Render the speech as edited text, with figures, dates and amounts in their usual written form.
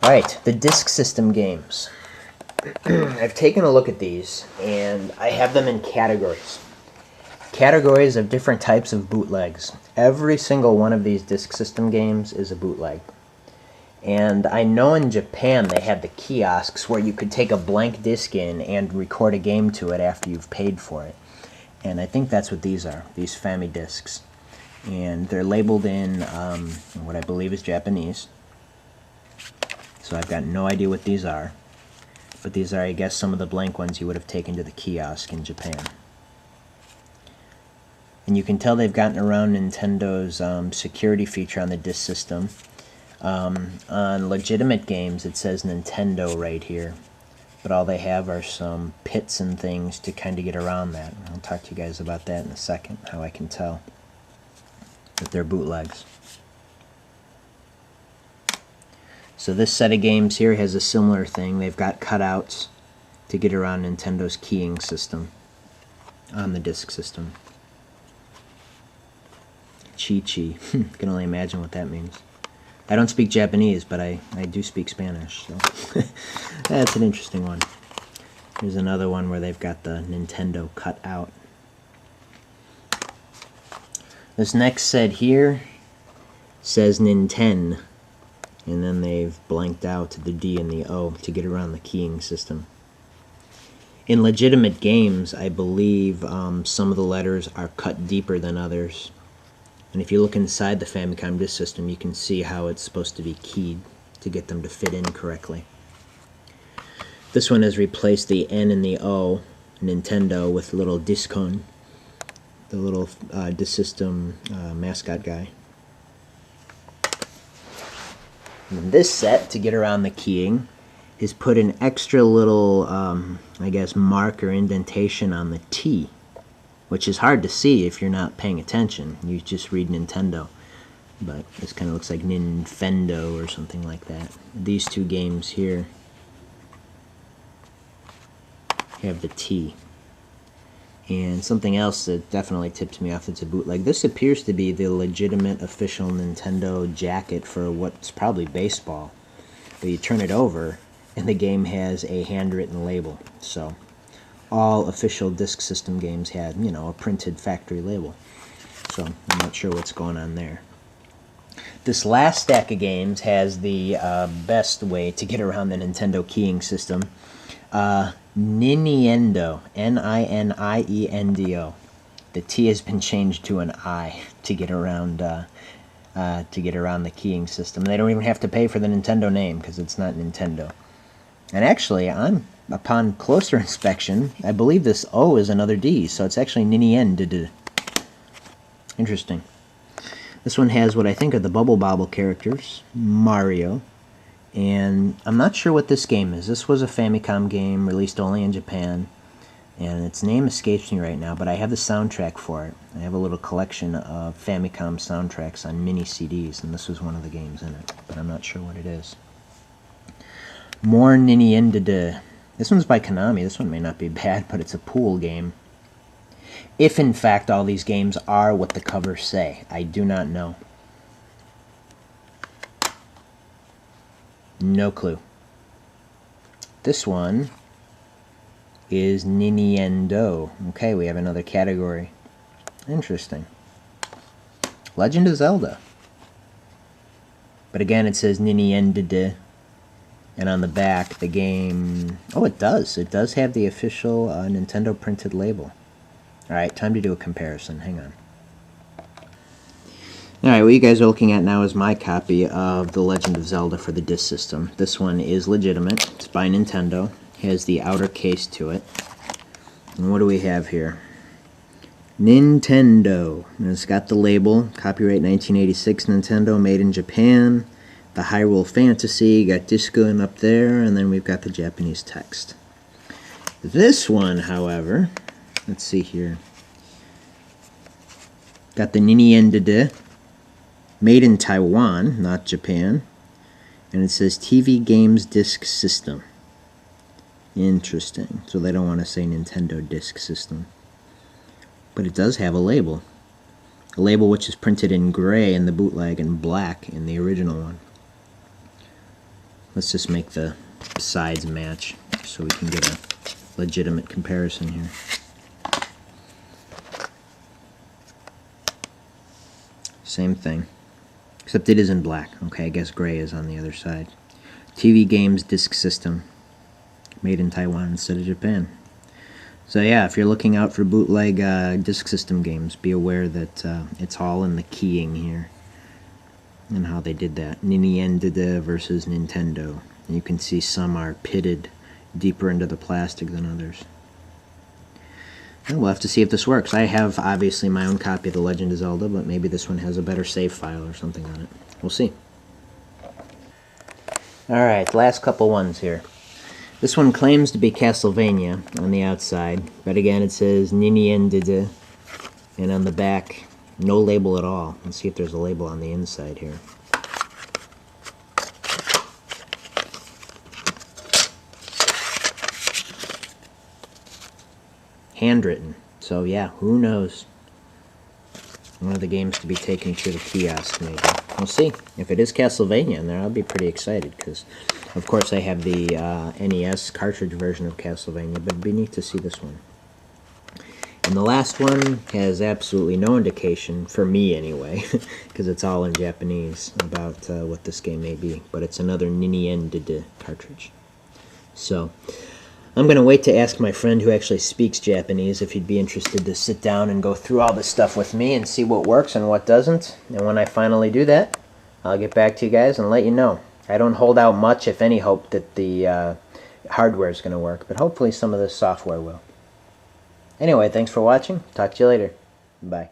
Alright, the disk system games. I've taken a look at these, and I have them in categories. Categories of different types of bootlegs. Every single one of these disk system games is a bootleg. And I know in Japan they have the kiosks where you could take a blank disc in and record a game to it after you've paid for it. And I think that's what these are, these Fami discs. And they're labeled in what I believe is Japanese. So I've got no idea what these are. But these are, I guess, some of the blank ones you would have taken to the kiosk in Japan. And you can tell they've gotten around Nintendo's security feature on the disc system. On legitimate games it says Nintendo right here, but all they have are some pits and things to kind of get around that. I'll talk to you guys about that in a second, how I can tell that they're bootlegs. So this set of games here has a similar thing. They've got cutouts to get around Nintendo's keying system on the disc system. Chi-chi. Can only imagine what that means. I don't speak Japanese, but I do speak Spanish, so that's an interesting one. Here's another one where they've got the Nintendo cut out. This next set here says Ninten, and then they've blanked out the D and the O to get around the keying system. In legitimate games, I believe some of the letters are cut deeper than others. And if you look inside the Famicom disk system, you can see how it's supposed to be keyed to get them to fit in correctly. This one has replaced the N and the O, Nintendo, with little Discon, the little disk system mascot guy. And this set, to get around the keying, is put an extra little, I guess, mark or indentation on the T, which is hard to see if you're not paying attention. You just read Nintendo. But this kind of looks like Ninfendo or something like that. These two games here have the T. And something else that definitely tips me off, it's a bootleg. This appears to be the legitimate official Nintendo jacket for what's probably baseball. But you turn it over, and the game has a handwritten label. So all official disk system games had, you know, a printed factory label. So I'm not sure what's going on there. This last stack of games has the best way to get around the Nintendo keying system. Niniendo, N-I-N-I-E-N-D-O. The T has been changed to an I to get around the keying system. They don't even have to pay for the Nintendo name because it's not Nintendo. And actually, upon closer inspection, I believe this O is another D, so it's actually Niniendo. Interesting. This one has what I think are the Bubble Bobble characters, Mario, and I'm not sure what this game is. This was a Famicom game released only in Japan, and its name escapes me right now, but I have the soundtrack for it. I have a little collection of Famicom soundtracks on mini CDs, and this was one of the games in it, but I'm not sure what it is. More Niniendo. This one's by Konami. This one may not be bad, but it's a pool game. If in fact all these games are what the covers say, I do not know. No clue. This one is Niniendo. Okay, we have another category. Interesting. Legend of Zelda. But again, it says Niniendo. And on the back, the game... Oh, it does. It does have the official Nintendo printed label. Alright, time to do a comparison. Hang on. Alright, what you guys are looking at now is my copy of The Legend of Zelda for the disc system. This one is legitimate. It's by Nintendo. It has the outer case to it. And what do we have here? Nintendo. And it's got the label. Copyright 1986 Nintendo, made in Japan. The Hyrule Fantasy, got Disco up there, and then we've got the Japanese text. This one, however, let's see here. Got the Niniendo, made in Taiwan, not Japan, and it says TV Games Disc System. Interesting. So they don't want to say Nintendo Disc System. But it does have a label. A label which is printed in gray in the bootleg and black in the original one. Let's just make the sides match so we can get a legitimate comparison here. Same thing, except it is in black. Okay, I guess gray is on the other side. TV games disc system, made in Taiwan instead of Japan. So yeah, if you're looking out for bootleg disc system games, be aware that it's all in the keying here and how they did that. Nintendo versus Nintendo. And you can see some are pitted deeper into the plastic than others. And we'll have to see if this works. I have obviously my own copy of The Legend of Zelda, but maybe this one has a better save file or something on it. We'll see. Alright, last couple ones here. This one claims to be Castlevania on the outside, but again it says Nintendo, and on the back, no label at all. Let's see if there's a label on the inside here. Handwritten. So yeah, who knows? One of the games to be taken to the kiosk, maybe. We'll see. If it is Castlevania in there, I'll be pretty excited, because, of course, I have the NES cartridge version of Castlevania, but it'd be neat to see this one. And the last one has absolutely no indication, for me anyway, because it's all in Japanese, about what this game may be. But it's another Nintendo cartridge. So I'm going to wait to ask my friend who actually speaks Japanese if he'd be interested to sit down and go through all this stuff with me and see what works and what doesn't. And when I finally do that, I'll get back to you guys and let you know. I don't hold out much, if any, hope that the hardware is going to work, but hopefully some of the software will. Anyway, thanks for watching. Talk to you later. Bye.